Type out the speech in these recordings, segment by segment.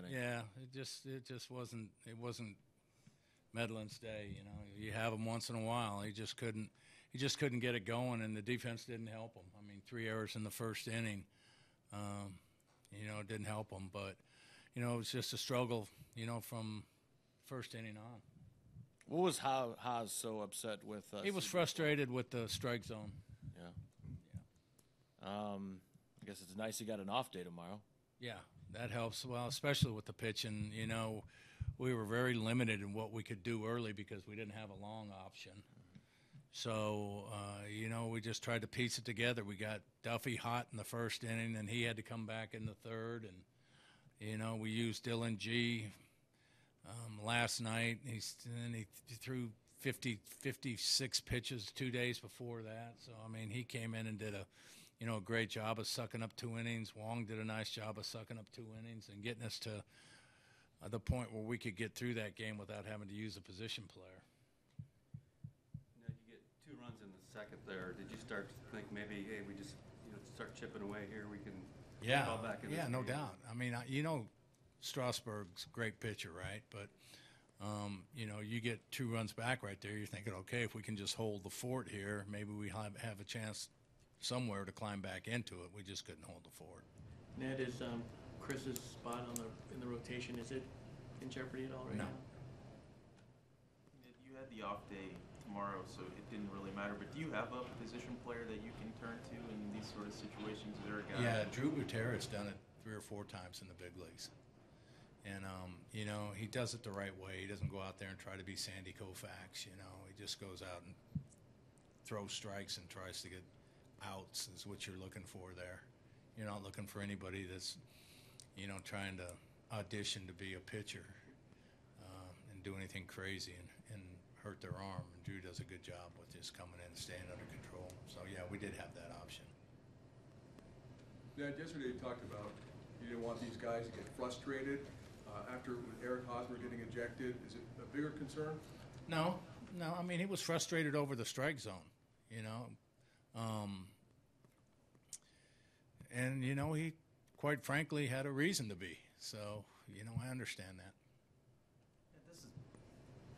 inning. Yeah, it just wasn't Medlen's day. You know, you have him once in a while. He just couldn't get it going, and the defense didn't help him. I mean, 3 errors in the first inning, it didn't help him. But it was just a struggle, from first inning on. What was Haas so upset with? He was frustrated with the strike zone. Yeah. I guess it's nice he got an off day tomorrow. Yeah, that helps. Well, especially with the pitching. We were very limited in what we could do early because we didn't have a long option. So, we just tried to piece it together. We got Duffy hot in the first inning, and he had to come back in the third. And, we used Dylan G. Last night. He threw 56 pitches 2 days before that. So, I mean, he came in and did a great job of sucking up 2 innings. Wong did a nice job of sucking up 2 innings and getting us to the point where we could get through that game without having to use a position player. Now, you get 2 runs in the second there. Did you start to think maybe, hey, we just start chipping away here? We can fall back in this no game? doubt. I mean, Strasburg's a great pitcher, right? But, you get 2 runs back right there. You're thinking, okay, if we can just hold the fort here, maybe we have a chance somewhere to climb back into it. We just couldn't hold the fort. Ned, is Chris's spot in the rotation, is it in jeopardy at all right now? Ned, you had the off day tomorrow, so it didn't really matter. But do you have a position player that you can turn to in these sort of situations? Is there a guy? Yeah, Drew Gutierrez done it 3 or 4 times in the big leagues. And, he does it the right way. He doesn't go out there and try to be Sandy Koufax, He just goes out and throws strikes and tries to get outs is what you're looking for there. You're not looking for anybody that's, trying to audition to be a pitcher and do anything crazy and hurt their arm. And Drew does a good job with just coming in and staying under control. So, yeah, we did have that option. Yeah, yesterday you talked about you didn't want these guys to get frustrated after with Eric Hosmer getting ejected. Is it a bigger concern? No. I mean, he was frustrated over the strike zone, and, he, quite frankly, had a reason to be. So, I understand that. This is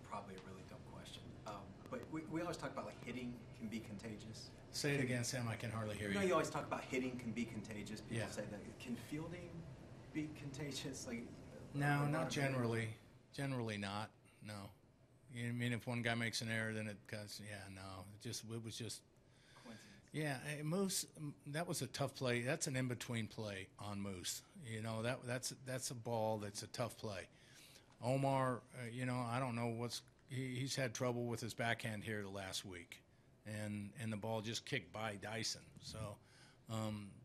probably a really dumb question. But we always talk about, like, hitting can be contagious. Say it again, Sam. I can hardly hear you. You always talk about hitting can be contagious. People Yeah. say that. Can fielding be contagious? No, not generally. Generally not. No. I mean, if one guy makes an error, then it cuts. Yeah, no. It was just. Coincidence. Yeah, Moose. That was a tough play. That's an in-between play on Moose. That's a ball that's a tough play. Omar, I don't know he's had trouble with his backhand here the last week, and the ball just kicked by Dyson. So,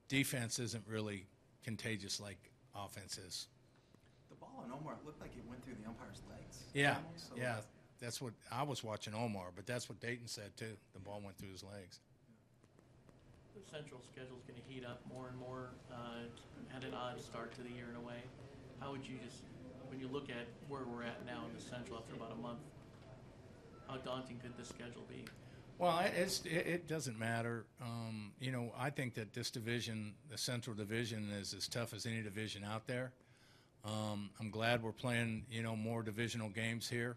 defense isn't really contagious like offense is. The ball on Omar looked like it went through the umpire's legs. Yeah, almost, so yeah. That's what I was watching Omar, but that's what Dayton said too. The ball went through his legs. The Central schedule is going to heat up more and more. Had an odd start to the year in a way. How would you when you look at where we're at now in the Central after about a month, how daunting could this schedule be? Well, it doesn't matter. I think that this division, the Central Division, is as tough as any division out there. I'm glad we're playing, more divisional games here.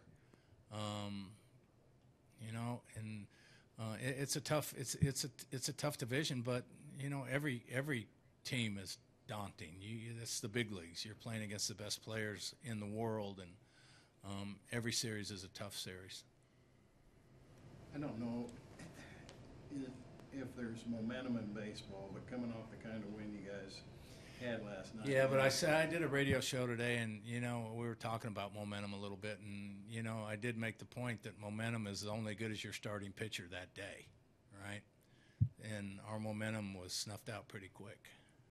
It's a tough division, but every team is daunting. It's the big leagues. You're playing against the best players in the world, and every series is a tough series. I don't know if there's momentum in baseball, but coming off the kind of win you guys had last night. Yeah, but I did a radio show today, and, we were talking about momentum a little bit, and, I did make the point that momentum is only good as your starting pitcher that day, right? And our momentum was snuffed out pretty quick.